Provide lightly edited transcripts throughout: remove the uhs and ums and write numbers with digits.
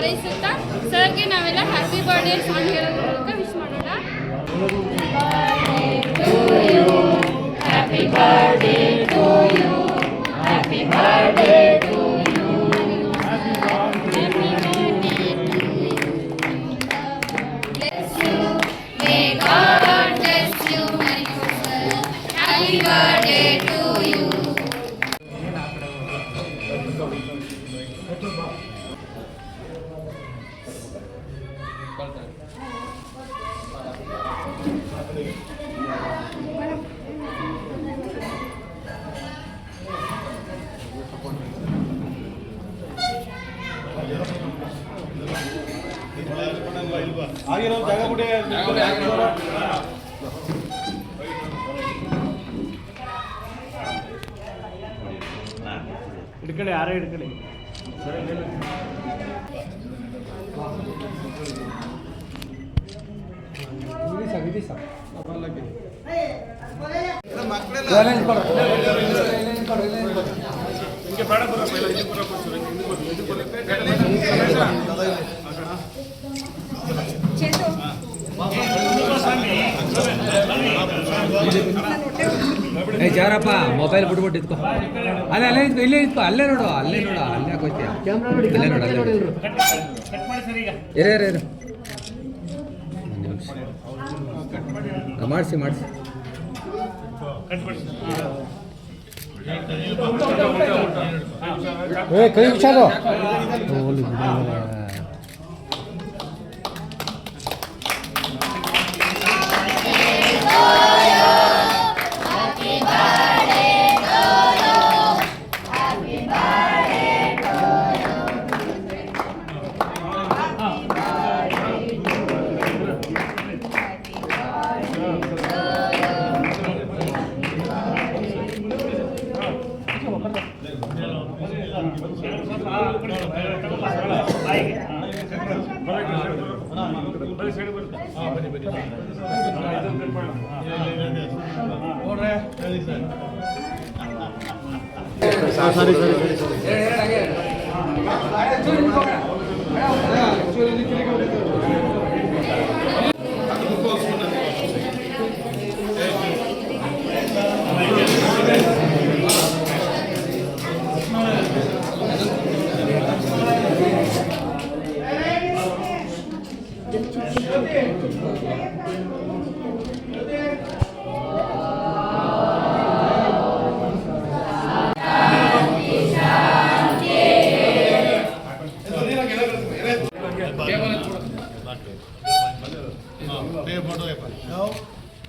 ಹಾರೈಸುತ್ತಾ ಸರ್ಗೆ ನಾವೆಲ್ಲ happy birthday song ಹೇಳೋದ್ರ ಮೂಲಕ ವಿಶ್ ಮಾಡೋಣ. Happy birthday to you, happy birthday to you, happy birthday to you, bless you, may God bless you, Merry Christmas, happy birthday to you. ಆಗಿರೋ ಜಾಗ ಬಿಡಿ ಹಿಡ್ಕಡೆ ಯಾರೇ ಹಿಡ್ಕಡೆ Jarappa mobile ಬಿಟ್ಬಿಟ್ಟು ಇದ್ಕೋ. ಅಲ್ಲೇ ಇಲ್ಲೇ ಇದ್ಕೋ, ಅಲ್ಲೇ ನೋಡು ಅಲ್ಲೇ ಹಾಕೋಯ್ತೀಯ. ಅಲ್ಲೇ ನೋಡು ಇರೇ ಮಾಡಿಸಿ ಕೈ ಹುಷಾರು.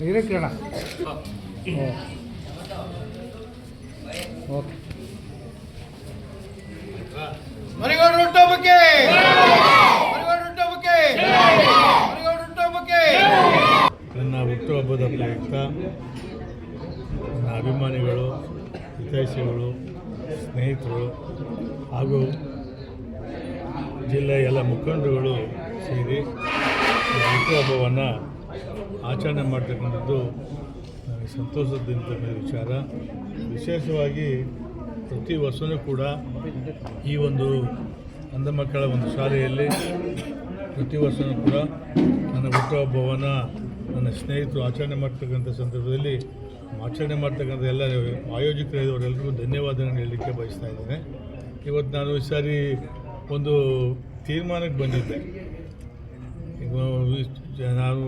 ಇರಕ್ಕಿರಣ ಓಕೆ. ಮರಿಗೌಡ ಹುಟ್ಟುಹಬ್ಬಕ್ಕೆ, ನನ್ನ ಹುಟ್ಟುಹಬ್ಬದ ಪ್ರಯುಕ್ತ ನನ್ನ ಅಭಿಮಾನಿಗಳು, ಹಿತೈಷಿಗಳು, ಸ್ನೇಹಿತರು ಹಾಗೂ ಜಿಲ್ಲೆಯ ಎಲ್ಲ ಮುಖಂಡರುಗಳು ಸೇರಿ ಹುಟ್ಟುಹಬ್ಬವನ್ನು ಆಚರಣೆ ಮಾಡ್ತಕ್ಕಂಥದ್ದು ನನಗೆ ಸಂತೋಷದಿಂದ ವಿಚಾರ. ವಿಶೇಷವಾಗಿ ಪ್ರತಿ ವರ್ಷವೂ ಕೂಡ ಈ ಒಂದು ಅಂಧ ಮಕ್ಕಳ ಒಂದು ಶಾಲೆಯಲ್ಲಿ ಪ್ರತಿ ವರ್ಷವೂ ಕೂಡ ನನ್ನ ಹುಟ್ಟುಹಬ್ಬವನ್ನು ನನ್ನ ಸ್ನೇಹಿತರು ಆಚರಣೆ ಮಾಡ್ತಕ್ಕಂಥ ಸಂದರ್ಭದಲ್ಲಿ ಆಚರಣೆ ಮಾಡ್ತಕ್ಕಂಥ ಎಲ್ಲ ಆಯೋಜಕರಿದ್ದವರೆಲ್ಲರಿಗೂ ಧನ್ಯವಾದಗಳನ್ನು ಹೇಳಲಿಕ್ಕೆ ಬಯಸ್ತಾ ಇದ್ದೇನೆ. ಇವತ್ತು ನಾನು ಈ ಸಾರಿ ಒಂದು ತೀರ್ಮಾನಕ್ಕೆ ಬಂದಿದ್ದೆ. ನಾನು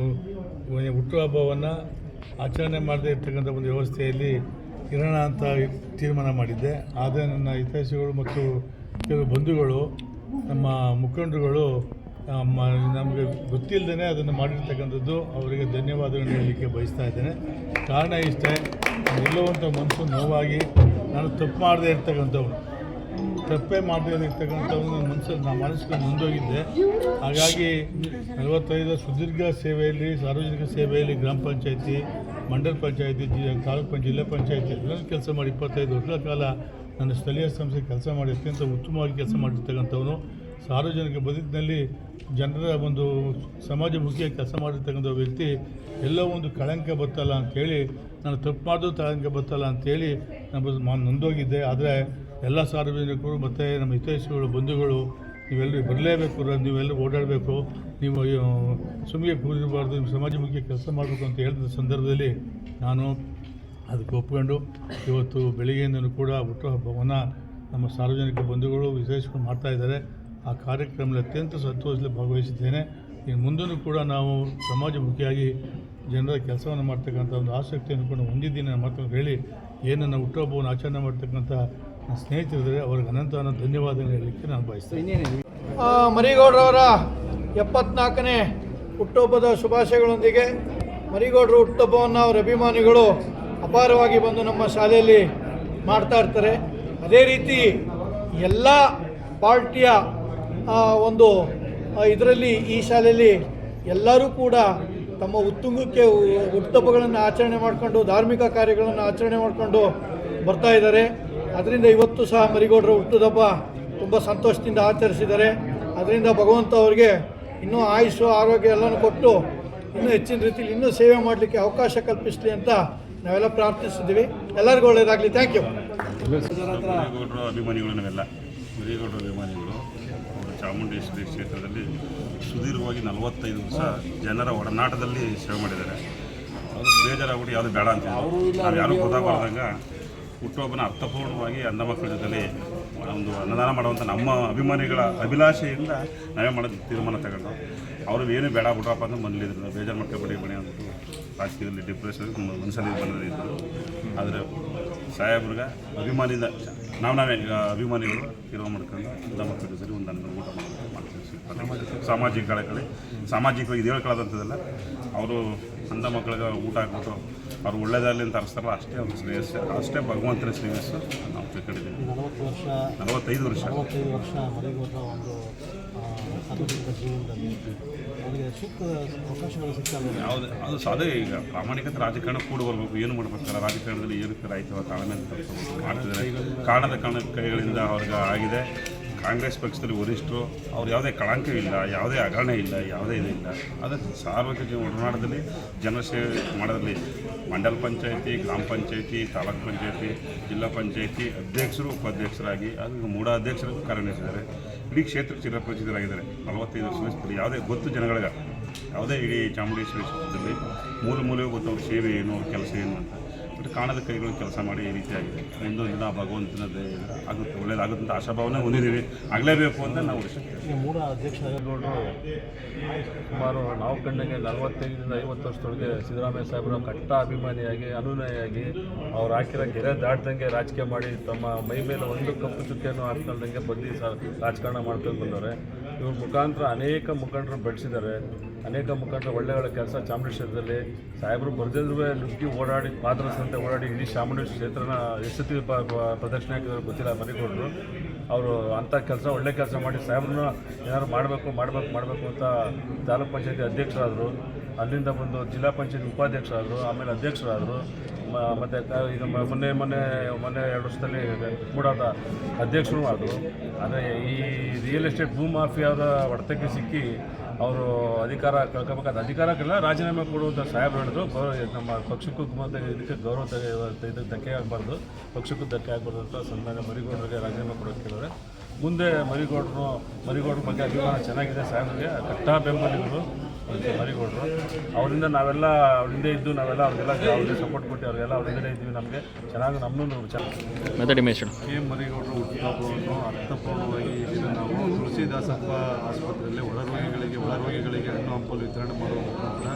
ಹುಟ್ಟುಹಬ್ಬವನ್ನು ಆಚರಣೆ ಮಾಡದೇ ಇರ್ತಕ್ಕಂಥ ಒಂದು ವ್ಯವಸ್ಥೆಯಲ್ಲಿ ಇರೋಣ ಅಂತ ತೀರ್ಮಾನ ಮಾಡಿದ್ದೆ. ಆದರೆ ನನ್ನ ಹಿತೈಷಿಗಳು ಮತ್ತು ಕೆಲವು ಬಂಧುಗಳು, ನಮ್ಮ ಮುಖಂಡರುಗಳು ನಮಗೆ ಗೊತ್ತಿಲ್ಲದೇ ಅದನ್ನು ಮಾಡಿರ್ತಕ್ಕಂಥದ್ದು, ಅವರಿಗೆ ಧನ್ಯವಾದಗಳನ್ನು ಹೇಳಲಿಕ್ಕೆ ಬಯಸ್ತಾ ಇದ್ದೇನೆ. ಕಾರಣ ಇಷ್ಟೇ, ಇಲ್ಲವಂಥ ಮನಸ್ಸು ನೋವಾಗಿ ನಾನು ತಪ್ಪು ಮಾಡದೇ ಇರ್ತಕ್ಕಂಥವ್ನು, ತಪ್ಪೇ ಮಾಡದೇ ಇರ್ತಕ್ಕಂಥವ್ನು ನನ್ನ ಮನಸ್ಸಿಗೆ ಮುಂದೋಗಿದ್ದೆ. ಹಾಗಾಗಿ 45 ಸುದೀರ್ಘ ಸೇವೆಯಲ್ಲಿ, ಸಾರ್ವಜನಿಕ ಸೇವೆಯಲ್ಲಿ ಗ್ರಾಮ ಪಂಚಾಯತಿ, ಮಂಡಲ ಪಂಚಾಯತಿ, ತಾಲೂಕು ಪಂಚಾಯತ್, ಜಿಲ್ಲಾ ಪಂಚಾಯತಿ ಎಲ್ಲ ಕೆಲಸ ಮಾಡಿ 25 ವರ್ಷಗಳ ಕಾಲ ನನ್ನ ಸ್ಥಳೀಯ ಸಂಸ್ಥೆ ಕೆಲಸ ಮಾಡಿ ಅತ್ಯಂತ ಉತ್ತಮವಾಗಿ ಕೆಲಸ ಮಾಡಿರ್ತಕ್ಕಂಥವನು. ಸಾರ್ವಜನಿಕ ಬದುಕಿನಲ್ಲಿ ಜನರ ಒಂದು ಸಮಾಜಮುಖಿಯಾಗಿ ಕೆಲಸ ಮಾಡಿರ್ತಕ್ಕಂಥ ವ್ಯಕ್ತಿ. ಎಲ್ಲೋ ಒಂದು ಕಳಂಕ ಬರ್ತಲ್ಲ ಅಂಥೇಳಿ, ನಾನು ತಪ್ಪು ಮಾಡೋದು ಕಳಂಕ ಬರ್ತಲ್ಲ ಅಂಥೇಳಿ ನಾನು ನೊಂದೋಗಿದ್ದೆ. ಆದರೆ ಎಲ್ಲ ಸಾರ್ವಜನಿಕರು ಮತ್ತು ನಮ್ಮ ಹಿತೈಷಿಗಳು, ಬಂಧುಗಳು ನೀವೆಲ್ಲರೂ ಬರಲೇಬೇಕು, ನೀವೆಲ್ಲರೂ ಓಡಾಡಬೇಕು, ನೀವು ಸುಮ್ಮನೆ ಕೂರಿರಬಾರ್ದು, ನಿಮ್ಮ ಸಮಾಜಮುಖಿ ಕೆಲಸ ಮಾಡಬೇಕು ಅಂತ ಹೇಳಿದ ಸಂದರ್ಭದಲ್ಲಿ ನಾನು ಅದಕ್ಕೆ ಒಪ್ಕೊಂಡು ಇವತ್ತು ಬೆಳಿಗ್ಗೆಯಿಂದಲೂ ಕೂಡ ಹುಟ್ಟುಹಬ್ಬವನ್ನು ನಮ್ಮ ಸಾರ್ವಜನಿಕ ಬಂಧುಗಳು ವಿಶೇಷವಾಗಿ ಮಾಡ್ತಾಯಿದ್ದಾರೆ. ಆ ಕಾರ್ಯಕ್ರಮದಲ್ಲಿ ಅತ್ಯಂತ ಸಂತೋಷದಲ್ಲಿ ಭಾಗವಹಿಸಿದ್ದೇನೆ. ಇನ್ನು ಮುಂದೂ ಕೂಡ ನಾವು ಸಮಾಜಮುಖಿಯಾಗಿ ಜನರ ಕೆಲಸವನ್ನು ಮಾಡ್ತಕ್ಕಂಥ ಒಂದು ಆಸಕ್ತಿಯನ್ನು ಕೂಡ ಹೊಂದಿದ್ದೀನಿ ನನ್ನ ಮಾತನ್ನು ಹೇಳಿ, ಏನನ್ನು ಹುಟ್ಟುಹಬ್ಬವನ್ನು ಆಚರಣೆ ಮಾಡ್ತಕ್ಕಂಥ ನನ್ನ ಸ್ನೇಹಿತರಿದ್ದಾರೆ, ಅವ್ರಿಗೆ ಅನಂತ ಧನ್ಯವಾದಗಳು ಹೇಳಲಿಕ್ಕೆ ನಾನು ಬಯಸ್ತೇನೆ. ಮರಿಗೌಡರವರ 74ನೇ ಹುಟ್ಟುಹಬ್ಬದ ಶುಭಾಶಯಗಳೊಂದಿಗೆ ಮರಿಗೌಡರು ಹುಟ್ಟುಹಬ್ಬವನ್ನು ಅವರ ಅಭಿಮಾನಿಗಳು ಅಪಾರವಾಗಿ ಬಂದು ನಮ್ಮ ಶಾಲೆಯಲ್ಲಿ ಮಾಡ್ತಾ ಇರ್ತಾರೆ. ಅದೇ ರೀತಿ ಎಲ್ಲ ಪಾರ್ಟಿಯ ಒಂದು ಇದರಲ್ಲಿ ಈ ಶಾಲೆಯಲ್ಲಿ ಎಲ್ಲರೂ ಕೂಡ ತಮ್ಮ ಉತ್ತುಂಗಕ್ಕೆ ಹುಟ್ಟುಹಬ್ಬಗಳನ್ನು ಆಚರಣೆ ಮಾಡಿಕೊಂಡು ಧಾರ್ಮಿಕ ಕಾರ್ಯಗಳನ್ನು ಆಚರಣೆ ಮಾಡಿಕೊಂಡು ಬರ್ತಾ ಇದ್ದಾರೆ. ಅದರಿಂದ ಇವತ್ತು ಸಹ ಮರಿಗೌಡರ ಹುಟ್ಟುಹಬ್ಬ ತುಂಬ ಸಂತೋಷದಿಂದ ಆಚರಿಸಿದ್ದಾರೆ. ಅದರಿಂದ ಭಗವಂತ ಅವರಿಗೆ ಇನ್ನೂ ಆಯುಷು ಆರೋಗ್ಯ ಎಲ್ಲನೂ ಕೊಟ್ಟು ಇನ್ನೂ ಹೆಚ್ಚಿನ ರೀತಿಯಲ್ಲಿ ಇನ್ನೂ ಸೇವೆ ಮಾಡಲಿಕ್ಕೆ ಅವಕಾಶ ಕಲ್ಪಿಸಲಿ ಅಂತ ನಾವೆಲ್ಲ ಪ್ರಾರ್ಥಿಸಿದ್ದೀವಿ. ಎಲ್ಲರಿಗೂ ಒಳ್ಳೆಯದಾಗಲಿ. Thank you. ಮರಿಗೌಡರ ಅಭಿಮಾನಿಗಳು ನಾವೆಲ್ಲ ಮರಿಗೌಡರ ಅಭಿಮಾನಿಗಳು. ಅವರು ಚಾಮುಂಡೇಶ್ವರಿ ಕ್ಷೇತ್ರದಲ್ಲಿ ಸುದೀರ್ಘವಾಗಿ 45 ವರ್ಷ ಜನರ ಒಡನಾಟದಲ್ಲಿ ಸೇವೆ ಮಾಡಿದ್ದಾರೆ. ಅವರು ಬೇಜಾರಾಗ್ಬಿಟ್ಟು ಯಾವುದು ಬೇಡ ಅಂತ ನಾವು ಯಾರೂ ಗೊತ್ತಾಗಬಾರ್ದಂಗೆ ಹುಟ್ಟುಹಬ್ಬನ ಅರ್ಥಪೂರ್ಣವಾಗಿ ಅಂಧ ಮಕ್ಕಳ ಜೊತೆಲಿ ಒಂದು ಅನ್ನದಾನ ಮಾಡುವಂಥ ನಮ್ಮ ಅಭಿಮಾನಿಗಳ ಅಭಿಲಾಷೆಯಿಂದ ನಾವೇ ಮಾಡೋದು ತೀರ್ಮಾನ ತಗೊಂಡು ಅವರು ಏನು ಬೇಡ ಬಿಡ್ರಪ್ಪ ಅಂತ ಮನೇಲಿದ್ರು, ಬೇಜಾರು ಮಾಡ್ಕೊಬೇಡಿ ಬನ್ನಿ ಅಂದ್ಬಿಟ್ಟು ರಾಜಕೀಯದಲ್ಲಿ ಡಿಪ್ರೆಷನ್ ಮನಸ್ಸಲ್ಲಿ ಬಂದಿದ್ರು. ಆದರೆ ಸಾಹೇಬ್ರಿಗೆ ಅಭಿಮಾನಿಯಿಂದ ನಾವೇ ಅಭಿಮಾನಿಗಳು ತೀರ್ಮಾನ ಮಾಡ್ಕೊಂಡು ಅಂಧ ಮಕ್ಕಳ ಜೊತೆ ಒಂದು ಅನ್ನ ಊಟ ಮಾಡ್ತೀವಿ. ಸಾಮಾಜಿಕವಾಗಿ ಇದು ಹೇಳ್ಕೊಳ್ಳೋದಂಥದ್ದಲ್ಲ, ಅವರು ಅಂಧ ಮಕ್ಕಳಿಗೆ ಊಟ ಹಾಕ್ಬಿಟ್ಟು ಅವ್ರು ಒಳ್ಳೆಯದಾಗಲಿ ಅಂತ ಅನಿಸ್ತಾರಲ್ಲ, ಅಷ್ಟೇ ಅವ್ರ ಶ್ರೇಯಸ್ಸು, ಅಷ್ಟೇ ಭಗವಂತನ ಶ್ರೇಯಸ್ಸು ನಾವು ತಿಳ್ಕೊಂಡಿದ್ದೀವಿ. 45 ವರ್ಷ ಮರಿಗೌಡರ ಒಂದು ಸಾರ್ವಜನಿಕ ಜೀವನದಲ್ಲಿ ಅವರಿಗೆ ಸೂಕ್ತ ಅವಕಾಶಗಳು ಸಿಗ್ತವೆ. ಯಾವುದು ಅದು ಅದೇ ಈಗ ಪ್ರಾಮಾಣಿಕತೆ ರಾಜಕಾರಣ ಕೂಡ ಬರಬೇಕು. ಏನು ಮಾಡ್ಬೇಕಲ್ಲ ರಾಜಕಾರಣದಲ್ಲಿ ಏನಕ್ಕೆ ಆಯ್ತು ತಾಳ್ಮೆ ಅಂತ ಮಾಡ್ತಿದ್ದಾರೆ. ಕಾರಣದ ಕೈಗಳಿಂದ ಅವ್ರಿಗೆ ಆಗಿದೆ. ಕಾಂಗ್ರೆಸ್ ಪಕ್ಷದಲ್ಲಿ ವರಿಷ್ಠರು ಅವ್ರು ಯಾವುದೇ ಕಳಂಕ ಇಲ್ಲ, ಯಾವುದೇ ಹಗರಣ ಇಲ್ಲ, ಯಾವುದೇ ಇದಿಲ್ಲ. ಅದಕ್ಕೆ ಸಾರ್ವಜನಿಕ ಒಡನಾಟದಲ್ಲಿ ಜನಸೇವೆ ಮಾಡೋದ್ರಲ್ಲಿ ಮಂಡಲ ಪಂಚಾಯತಿ, ಗ್ರಾಮ ಪಂಚಾಯತಿ, ತಾಲೂಕು ಪಂಚಾಯತಿ, ಜಿಲ್ಲಾ ಪಂಚಾಯತಿ ಅಧ್ಯಕ್ಷರು, ಉಪಾಧ್ಯಕ್ಷರಾಗಿ ಅದು ಮೂಢಾಧ್ಯಕ್ಷರು ಕಾರ್ಯನಿರ್ವಹಿಸಿದ್ದಾರೆ. ಇಡೀ ಕ್ಷೇತ್ರಕ್ಕೆ ಚಿರಪರಿಚಿತರಾಗಿದ್ದಾರೆ. 45 ವರ್ಷದ ಯಾವುದೇ ಗೊತ್ತು ಜನಗಳಿಗೆ, ಯಾವುದೇ ಇಡೀ ಚಾಮುಂಡೇಶ್ವರಿ ಕ್ಷೇತ್ರದಲ್ಲಿ ಮೂಲೆಗೂ ಗೊತ್ತು ಅವ್ರ ಸೇವೆ ಏನು, ಅವ್ರ ಕೆಲಸ ಏನು ಅಂತ. ಬಟ್ ಕಾಣದ ಕೈಗಳು ಕೆಲಸ ಮಾಡಿ ಈ ರೀತಿಯಾಗಿದೆ. ಮುಂದೊಂದು ದಿನ ಭಗವಂತನ ಆಗುತ್ತೆ, ಒಳ್ಳೇದಾಗುತ್ತೆ ಅಂತ ಆಶಾಭಾವನೆ ಹೊಂದಿದ್ದೀವಿ. ಆಗಲೇಬೇಕು ಅಂತ ನಾವು ಈಗ ಮೂಢ ಅಧ್ಯಕ್ಷರಾಗಿರೋರು ಸುಮಾರು ನಾವು ಕಂಡಂಗೆ 45ರಿಂದ 50 ವರ್ಷದೊಳಗೆ ಸಿದ್ದರಾಮಯ್ಯ ಸಾಹೇಬರ ಕಟ್ಟ ಅಭಿಮಾನಿಯಾಗಿ ಅನುನಯಾಗಿ ಅವ್ರು ಹಾಕಿರೋ ಗೆರೆ ದಾಟ್ದಂಗೆ ರಾಜಕೀಯ ಮಾಡಿ ತಮ್ಮ ಮೈ ಮೇಲೆ ಒಂದು ಕಪ್ಪು ಚುಕ್ಕಿಯನ್ನು ಹಾಕ್ಕೊಳ್ದಂಗೆ ಬಂದು ರಾಜಕಾರಣ ಮಾಡ್ಕೊಂಡು ಬಂದವರು. ಇವ್ರ ಮುಖಾಂತರ ಅನೇಕ ಮುಖಂಡರು ಬೆಳೆಸಿದ್ದಾರೆ. ಅನೇಕ ಮುಖಂಡರು ಒಳ್ಳೆಯ ಕೆಲಸ ಚಾಮುಂಡೇಶ್ವರದಲ್ಲಿ ಸಾಹೇಬರು ಬರೆದಿದ್ರು ನುಗ್ಗಿ ಓಡಾಡಿ ಪಾತ್ರಸಂತೆ ಓಡಾಡಿ ಇಡೀ ಚಾಮುಂಡೇಶ್ವರಿ ಕ್ಷೇತ್ರನ ಎಷ್ಟೊತ್ತಿ ಪ್ರದಕ್ಷಿಣೆ ಹಾಕಿದ್ರು ಗೊತ್ತಿಲ್ಲ ಮರಿಗೌಡರು. ಅವರು ಅಂಥ ಕೆಲಸ ಒಳ್ಳೆ ಕೆಲಸ ಮಾಡಿ ಸಾಹೇಬ್ರನ್ನ ಏನಾದ್ರು ಮಾಡಬೇಕು ಅಂತ ತಾಲೂಕು ಪಂಚಾಯತಿ ಅಧ್ಯಕ್ಷರಾದರು. ಅಲ್ಲಿಂದ ಬಂದು ಜಿಲ್ಲಾ ಪಂಚಾಯತಿ ಉಪಾಧ್ಯಕ್ಷರಾದರು, ಆಮೇಲೆ ಅಧ್ಯಕ್ಷರಾದರು. ಮತ್ತು ಈಗ ಮೊನ್ನೆ 2 ವರ್ಷದಲ್ಲಿ ಕೂಡಾದ ಅಧ್ಯಕ್ಷರು ಆದರು. ಆದರೆ ಈ ರಿಯಲ್ ಎಸ್ಟೇಟ್ ಭೂ ಮಾಫಿಯಾದ ಹೊಡೆತಕ್ಕೆ ಸಿಕ್ಕಿ ಅವರು ಅಧಿಕಾರ ಕಳ್ಕೊಬೇಕಾದ ಅಧಿಕಾರಕ್ಕೆಲ್ಲ ರಾಜೀನಾಮೆ ಕೊಡುವಂಥ ಸಾಹೇಬ್ರು ಹೇಳಿದ್ರು. ನಮ್ಮ ಪಕ್ಷಕ್ಕೂ ಮತ್ತು ಇದಕ್ಕೆ ಗೌರವ ಇದಕ್ಕೆ ಧಕ್ಕೆ ಆಗಬಾರ್ದು, ಪಕ್ಷಕ್ಕೂ ಧಕ್ಕೆ ಆಗಬಾರ್ದು ಅಂತ ಸನ್ಮಾನ್ಯ ಮರಿಗೌಡರಿಗೆ ರಾಜೀನಾಮೆ ಕೊಡೋಕ್ಕೆ ಕೇಳಿದ್ರೆ ಮುಂದೆ ಮರಿಗೌಡ್ರ ಬಗ್ಗೆ ಅಭಿಮಾನ ಚೆನ್ನಾಗಿದೆ. ಸಾಹೇಬ್ರಿಗೆ ಕಟ್ಟ ಬೆಂಬಲಿಗರು ಮರಿಗೌಡರು. ಅವರಿಂದ ನಾವೆಲ್ಲ ಅವರಿಂದ ಇದ್ದು ನಾವೆಲ್ಲ ಅವ್ರಿಗೆ ಸಪೋರ್ಟ್ ಕೊಟ್ಟು ಅವ್ರಿಗೆಲ್ಲ ಇದ್ದೀವಿ. ನಮಗೆ ಚೆನ್ನಾಗಿ ನಮ್ಮನ್ನು ಕೆ ಮರಿಗೌಡರು ಹುಟ್ಟುಹಬ್ಬವನ್ನು ಅರ್ಥಪೂರ್ಣವಾಗಿ ಈ ದಿನ ನಾವು ತುಳಸಿದಾಸಪ್ಪ ಆಸ್ಪತ್ರೆಯಲ್ಲಿ ಒಳರೋಗಿಗಳಿಗೆ ಹಣ್ಣು ಹಂಪಲು ವಿತರಣೆ ಮಾಡುವ ಮುಖಾಂತರ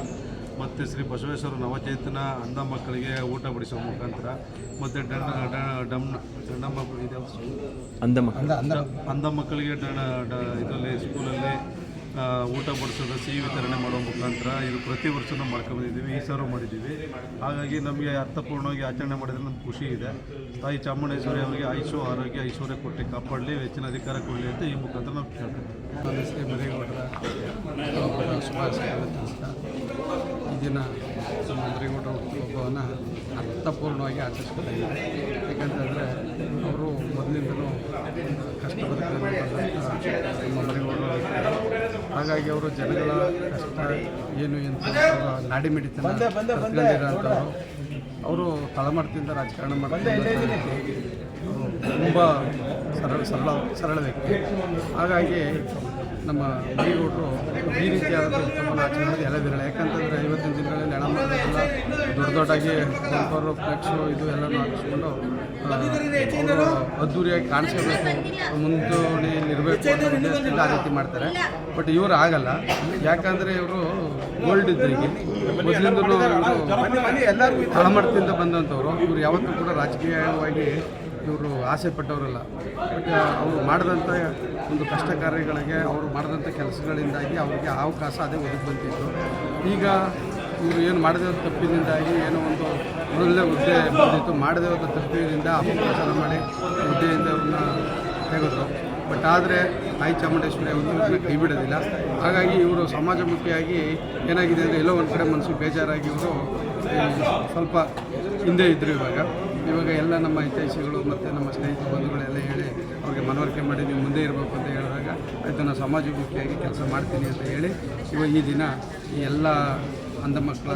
ಮತ್ತು ಶ್ರೀ ಬಸವೇಶ್ವರ ನವಚೇತನ ಅಂಧ ಮಕ್ಕಳಿಗೆ ಊಟ ಬಡಿಸುವ ಮುಖಾಂತರ ಮತ್ತು ಅಂಧ ಮಕ್ಕಳಿಗೆ ಇದರಲ್ಲಿ ಸ್ಕೂಲಲ್ಲಿ ಊಟ ಬಡಿಸೋದು, ಸಿಹಿ ವಿತರಣೆ ಮಾಡುವ ಮುಖಾಂತರ ಇದು ಪ್ರತಿ ವರ್ಷ ನಾವು ಮಾಡ್ಕೊಂಡಿದ್ದೀವಿ. ಈ ಸಾರು ಮಾಡಿದ್ದೀವಿ. ಹಾಗಾಗಿ ನಮಗೆ ಅರ್ಥಪೂರ್ಣವಾಗಿ ಆಚರಣೆ ಮಾಡಿದ್ರೆ ನಮ್ಗೆ ಖುಷಿ ಇದೆ. ತಾಯಿ ಚಾಮುಂಡೇಶ್ವರಿ ಅವರಿಗೆ ಆಯುಷು ಆರೋಗ್ಯ ಐಶ್ವರ್ಯ ಕೊಟ್ಟು ಕಾಪಾಡಲಿ, ಹೆಚ್ಚಿನ ಅಧಿಕಾರ ಕೊಡಲಿ ಅಂತ ಈ ಮುಖಾಂತರ ನಾವು ಕೇಳ್ತೀವಿ. ಶ್ರೀ ಮರಿಗೌಡರ ಶುಭಾಶಯಗಳು ತಿಳಿಸ್ತಾ ಈ ದಿನ ಮರಿಗೌಡರ ಹುಟ್ಟುಹಬ್ಬವನ್ನು ಅರ್ಥಪೂರ್ಣವಾಗಿ ಆಚರಿಸ್ಕೊಳ್ತಾಯಿದ್ದಾರೆ. ಯಾಕಂತಂದರೆ ಅವರು ಮೊದಲಿಂದಲೂ ಕಷ್ಟ ನಮ್ಮ ಮರಿಗೌಡರು. ಹಾಗಾಗಿ ಅವರು ಜನಗಳ ಕಷ್ಟ ಏನು ಅಂತ ನಾಡಿ ಮಿಡಿತನ ಕಲ್ತ್ಕೊಂಡಿರೋಂಥವ್ರು. ಅವರು ತಳಮಟ್ಟದಿಂದ ರಾಜಕಾರಣ ಮಾಡ್ತಾರೆ. ತುಂಬ ಸರಳ ವ್ಯಕ್ತಿ. ಹಾಗಾಗಿ ನಮ್ಮ ಮರಿಗೌಡರು ಈ ರೀತಿಯಾದ ಉತ್ತಮವನ್ನು ಆಚರಣೆ ಮಾಡೋದು ಎಲ್ಲ ವಿರಳ. ಯಾಕಂತಂದರೆ ಇವತ್ತಿನ ದಿನಗಳಲ್ಲಿ ಹಣ ಮಾಡೋದೆಲ್ಲ ದೊಡ್ಡದಾಗಿ ಬಂಪರು ಫ್ಲೆಕ್ಸು ಇದು ಎಲ್ಲನೂ ಹಾಕಿಸ್ಕೊಂಡು ಅವರು ಅದ್ದೂರಿಯಾಗಿ ಕಾಣಿಸ್ಕೋಬೇಕು, ಮುಂಚೂಣಿಯಲ್ಲಿ ಇರಬೇಕು ಅನ್ನೋ ಉದ್ದೇಶದಿಂದ ಆ ರೀತಿ ಮಾಡ್ತಾರೆ. ಬಟ್ ಇವರು ಆಗಲ್ಲ. ಯಾಕಂದರೆ ಇವರು ಗೋಲ್ಡ್ ಇದ್ದರಿಗೆ ಮೊದಲಿಂದಲೂ ಇವರು ತಳಮಟ್ಟದಿಂದ ಬಂದಂಥವ್ರು. ಇವರು ಯಾವತ್ತೂ ಕೂಡ ರಾಜಕೀಯವಾಗಿ ಇವರು ಆಸೆ ಪಟ್ಟವರಲ್ಲ. ಬಟ್ ಅವರು ಮಾಡಿದಂಥ ಒಂದು ಕಷ್ಟ ಕಾರ್ಯಗಳಿಗೆ, ಅವರು ಮಾಡಿದಂಥ ಕೆಲಸಗಳಿಂದಾಗಿ ಅವರಿಗೆ ಅವಕಾಶ ಅದೇ ಒದಗಿ ಬಂತಿತ್ತು. ಈಗ ಇವರು ಏನು ಮಾಡದೇ ಹೋದ ತಪ್ಪಿನಿಂದಾಗಿ ಏನೋ ಒಂದು ಒಳ್ಳೆ ಹುದ್ದೆ ಬಂದಿತ್ತು, ಮಾಡದೇ ಹೋದ ತಪ್ಪಿನಿಂದ ಅಪಪ್ರಚಾರ ಮಾಡಿ ಹುದ್ದೆಯಿಂದ ಅವ್ರನ್ನ ತೆಗೆದ್ರು. ಬಟ್ ಆದರೆ ತಾಯಿ ಚಾಮುಂಡೇಶ್ವರಿ ಅವ್ರನ್ನ ಕೈ ಬಿಡೋದಿಲ್ಲ. ಹಾಗಾಗಿ ಇವರು ಸಮಾಜಮುಖಿಯಾಗಿ ಏನಾಗಿದೆ ಅಂದರೆ ಎಲ್ಲೋ ಒಂದು ಕಡೆ ಮನಸ್ಸು ಬೇಜಾರಾಗಿ ಇವರು ಸ್ವಲ್ಪ ಹಿಂದೆ ಇದ್ದರು. ಇವಾಗ ಎಲ್ಲ ನಮ್ಮ ಹಿತೈಷಿಗಳು ಮತ್ತು ನಮ್ಮ ಸ್ನೇಹಿತ ಬಂಧುಗಳೆಲ್ಲ ಹೇಳಿ ಅವ್ರಿಗೆ ಮನವರಿಕೆ ಮಾಡಿ ನೀವು ಮುಂದೆ ಇರಬೇಕು ಅಂತ ಹೇಳಿದಾಗ ಆಯಿತು ನಾನು ಸಮಾಜಮುಖಿಯಾಗಿ ಕೆಲಸ ಮಾಡ್ತೀನಿ ಅಂತ ಹೇಳಿ ಇವಾಗ ಈ ದಿನ ಈ ಎಲ್ಲ ಅಂಧ ಮಕ್ಕಳ